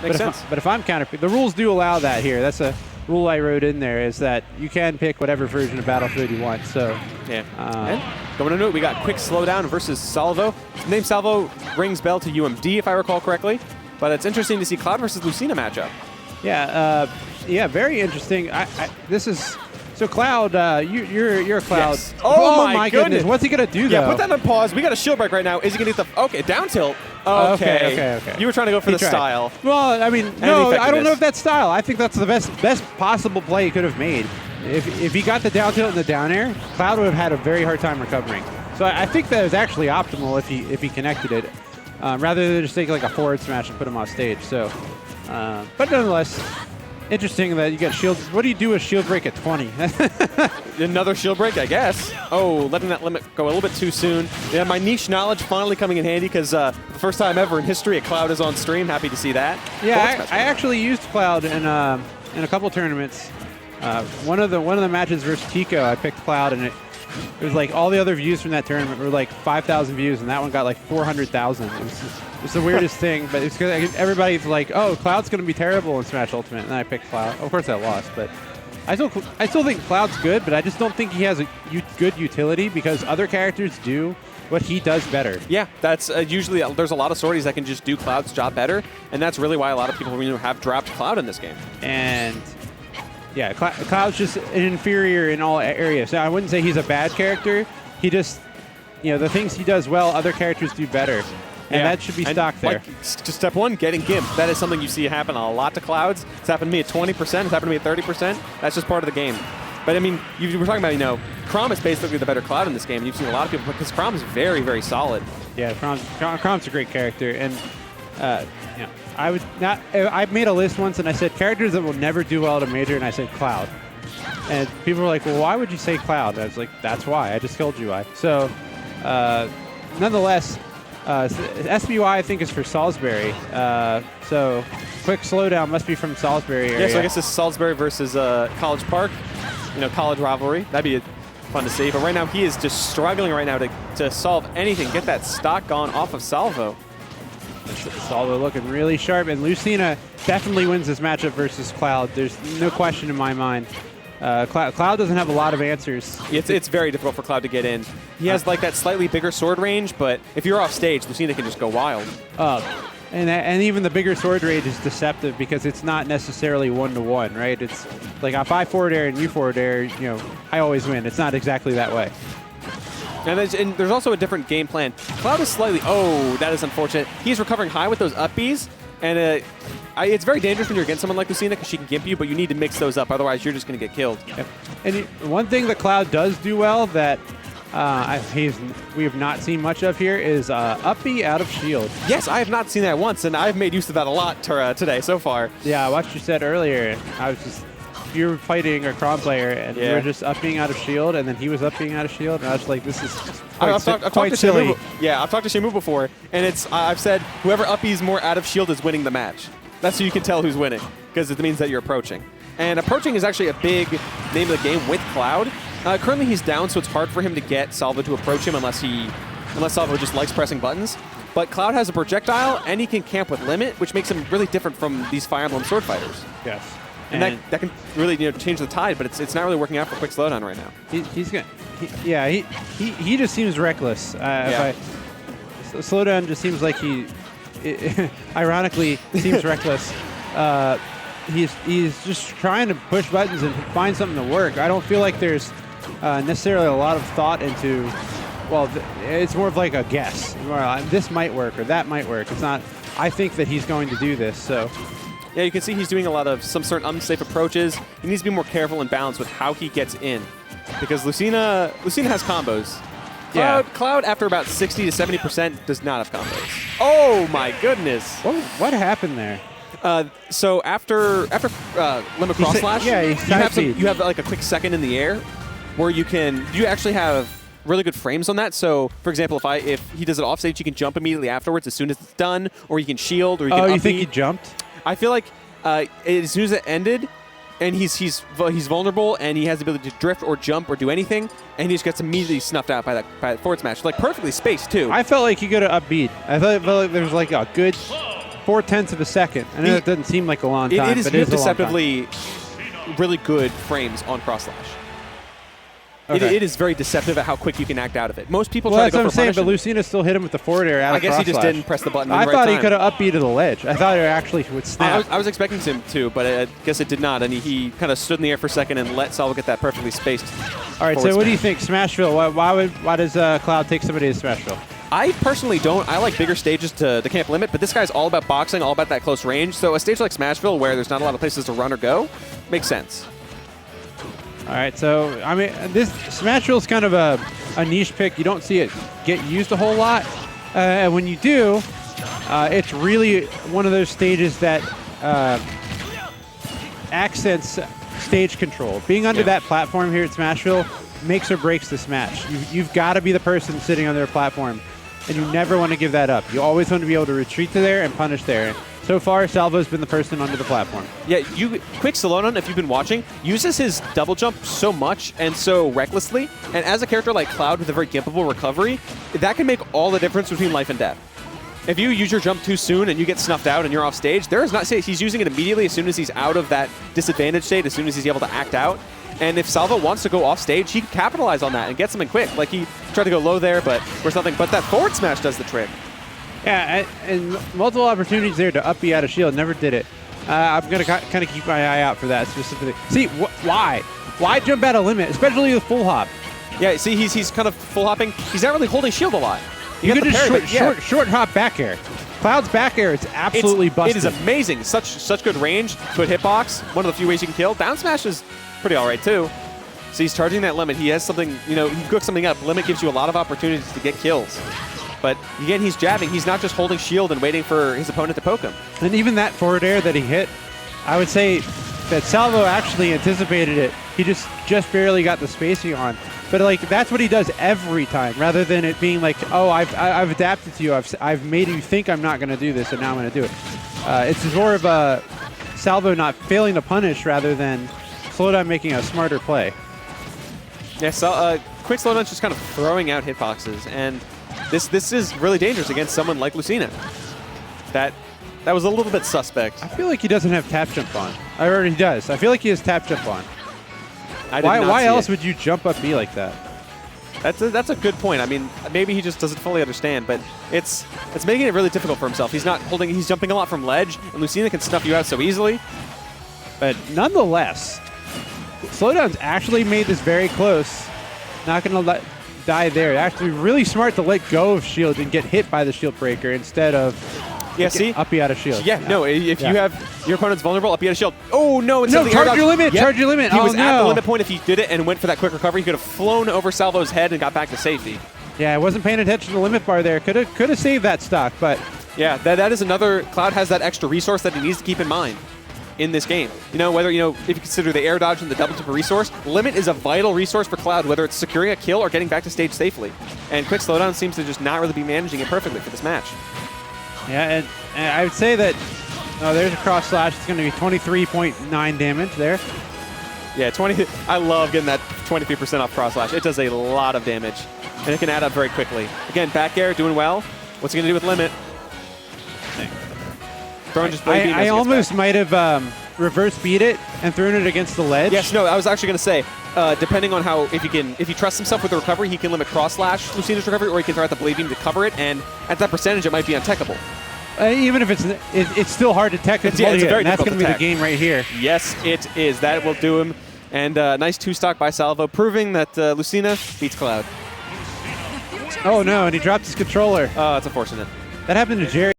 Makes sense. But if I'm counter, the rules do allow that here. That's a rule I wrote in there, is that you can pick whatever version of Battlefield you want. So yeah. And going into it, we got QuickSlowDown versus Salvo. The name Salvo rings bell to UMD, if I recall correctly. But it's interesting to see Cloud versus Lucina matchup. Yeah, yeah, very interesting. This is so Cloud. You're a Cloud. Yes. Oh my goodness! What's he gonna do? Yeah, put that on pause. We got a shield break right now. Is he gonna get the down tilt? Okay. You were trying to go for the style. Well, I mean, no, I don't know if that's style. I think that's the best possible play he could have made. If he got the down tilt and the down air, Cloud would have had a very hard time recovering. So I think that was actually optimal if he connected it, rather than just take like a forward smash and put him off stage. So, but nonetheless, interesting that you got shield. What do you do with shield break at 20? Another shield break, I guess. Oh, letting that limit go a little bit too soon. Yeah, my niche knowledge finally coming in handy because the first time ever in history a Cloud is on stream. Happy to see that. Yeah, I actually used Cloud in a couple tournaments. One of the matches versus Tico, I picked Cloud, and it was like all the other views from that tournament were like 5,000 views, and that one got like 400,000. It's the weirdest thing, but it's because everybody's like, "Oh, Cloud's going to be terrible in Smash Ultimate," and then I picked Cloud. Of course, I lost, but I still think Cloud's good, but I just don't think he has a good utility because other characters do what he does better. Yeah, that's usually there's a lot of sorties that can just do Cloud's job better, and that's really why a lot of people have dropped Cloud in this game. And yeah, Cloud's just an inferior in all areas. Now, I wouldn't say he's a bad character. He just, the things he does well, other characters do better. And that should be stock there. Just step one, getting gimped. That is something you see happen a lot to Clouds. It's happened to me at 20%. It's happened to me at 30%. That's just part of the game. But, I mean, you were talking about, Chrom is basically the better Cloud in this game. You've seen a lot of people, because Chrom is very, very solid. Yeah, Chrom's a great character. And, I made a list once, and I said characters that will never do well at a major, and I said Cloud. And people were like, well, why would you say Cloud? And I was like, that's why. I just told you why. So, nonetheless, SBU, I think, is for Salisbury. So QuickSlowDown must be from Salisbury area. Yeah, so I guess this is Salisbury versus College Park. College rivalry. That'd be fun to see. But right now, he is just struggling right now to solve anything. Get that stock gone off of Salvo. Salvo looking really sharp. And Lucina definitely wins this matchup versus Cloud. There's no question in my mind. Cloud doesn't have a lot of answers. It's very difficult for Cloud to get in. He has like that slightly bigger sword range, but if you're off stage, Lucina can just go wild. And even the bigger sword range is deceptive because it's not necessarily 1-to-1, right? It's like if I forward air and you forward air, I always win. It's not exactly that way. And there's also a different game plan. Cloud is slightly, that is unfortunate. He's recovering high with those up Bs, and it's very dangerous when you're against someone like Lucina because she can gimp you, but you need to mix those up, otherwise you're just going to get killed. Yep. And one thing that Cloud does do well that we have not seen much of here is up B out of shield. Yes, I have not seen that once, and I've made use of that a lot today so far. Yeah, what you said earlier, you were fighting a Chrom player, and you were just up being out of shield, and then he was up being out of shield, and I was like, this is quite silly. I've talked to Shamu before, and I've said whoever up B's more out of shield is winning the match. That's so you can tell who's winning, because it means that you're approaching. And approaching is actually a big name of the game with Cloud. Currently he's down, so it's hard for him to get Salvo to approach him unless Salvo just likes pressing buttons. But Cloud has a projectile, and he can camp with limit, which makes him really different from these Fire Emblem sword fighters. Yes. And that can really change the tide, but it's not really working out for QuickSlowDown right now. He just seems reckless. Slowdown just seems like he, ironically, seems reckless. He's just trying to push buttons and find something to work. I don't feel like there's necessarily a lot of thought into. Well, it's more of like a guess. This might work or that might work. It's not. I think that he's going to do this. So. Yeah, you can see he's doing a lot of some certain unsafe approaches. He needs to be more careful and balanced with how he gets in, because Lucina has combos. Cloud after about 60 to 70% does not have combos. Oh my goodness! What happened there? So after limit cross slash, you have like a quick second in the air where you actually have really good frames on that. So for example, if he does it off stage, you can jump immediately afterwards as soon as it's done, or you can shield, or you can. You think he jumped? I feel like as soon as it ended, and he's vulnerable, and he has the ability to drift or jump or do anything, and he just gets immediately snuffed out by that forward smash, like perfectly spaced too. I felt like he could have upbeat. I felt like there was like a good 4/10 of a second. I know it doesn't seem like a long time, it is, but you it is have a long time. deceptively really good frames on cross slash. Okay. It is very deceptive at how quick you can act out of it. Most people Well, try to that's go what I'm for saying, but punish. Lucina still hit him with the forward air out I of guess he just cross-slash. didn't press the button in I the thought right he time. could have up B to the ledge. I thought it actually would snap. I was expecting him to, but I guess it did not, and he kind of stood in the air for a second and let Salvo get that perfectly spaced. All right, so what do you think, Smashville? Why does Cloud take somebody to Smashville? I personally don't. I like bigger stages to camp limit, but this guy's all about boxing, all about that close range. So a stage like Smashville, where there's not a lot of places to run or go, makes sense. All right, so I mean, this Smashville is kind of a niche pick. You don't see it get used a whole lot, and when you do, it's really one of those stages that accents stage control. Being under that platform here at Smashville makes or breaks this match. You've got to be the person sitting on their platform, and you never want to give that up. You always want to be able to retreat to there and punish there. So far, Salvo's been the person under the platform. Yeah, QuickSlowDown, if you've been watching, uses his double jump so much and so recklessly. And as a character like Cloud with a very gimpable recovery, that can make all the difference between life and death. If you use your jump too soon and you get snuffed out and you're off stage, there is not say he's using it immediately as soon as he's out of that disadvantage state, as soon as he's able to act out. And if Salvo wants to go off stage, he can capitalize on that and get something quick. Like he tried to go low there, but there's nothing. But that forward smash does the trick. Yeah, and multiple opportunities there to up B out of shield. Never did it. I'm going to kind of keep my eye out for that specifically. See, why? Why jump out of limit, especially with full hop? Yeah, see, he's kind of full hopping. He's not really holding shield a lot. You could just short hop back air. Cloud's back air is absolutely busted. It is amazing. Such good range, good hitbox. One of the few ways you can kill. Down smash is pretty all right, too. So he's charging that limit. He has something, he cooks something up. Limit gives you a lot of opportunities to get kills. But again, he's jabbing. He's not just holding shield and waiting for his opponent to poke him. And even that forward air that he hit, I would say that Salvo actually anticipated it. He just barely got the spacing on. But like that's what he does every time, rather than it being like, oh, I've adapted to you. I've made you think I'm not going to do this, and now I'm going to do it. It's more of a Salvo not failing to punish rather than SlowDown making a smarter play. Yeah, so QuickSlowDown's just kind of throwing out hitboxes, and this is really dangerous against someone like Lucina. That was a little bit suspect. I feel like he doesn't have tap jump on. Or he does. I feel like he has tap jump on. Why else would you jump up B like that? That's a good point. I mean, maybe he just doesn't fully understand, but it's making it really difficult for himself. He's jumping a lot from ledge, and Lucina can snuff you out so easily. But nonetheless, SlowDown's actually made this very close. Not going to die there. Actually, really smart to let go of shield and get hit by the shield breaker instead of up B out of shield. Yeah, no, if you have your opponent's vulnerable, up B out of shield. Oh, no. No, charge your limit. Charge your limit. He was at the limit point. If he did it and went for that quick recovery, he could have flown over Salvo's head and got back to safety. Yeah, I wasn't paying attention to the limit bar there. Could have saved that stock, but... Yeah, that is another... Cloud has that extra resource that he needs to keep in mind in this game. Whether, if you consider the air dodge and the double tip resource, limit is a vital resource for Cloud, whether it's securing a kill or getting back to stage safely. And QuickSlowDown seems to just not really be managing it perfectly for this match. Yeah, and I would say that... Oh, there's a cross slash. It's going to be 23.9 damage there. Yeah, 20. I love getting that 23% off cross slash. It does a lot of damage, and it can add up very quickly. Again, back air doing well. What's he going to do with limit? I almost might have reverse beat it and thrown it against the ledge. Yes, no, I was actually going to say, depending on how, if he trusts himself with the recovery, he can limit cross slash Lucina's recovery, or he can throw out the blade beam to cover it, and at that percentage, it might be untechable. Even if it's still hard to tech. It's very difficult. That's going to be the game right here. Yes, it is. That will do him. And nice two-stock by Salvo, proving that Lucina beats Cloud. Oh, no, and he dropped his controller. Oh, that's unfortunate. That happened to Jerry.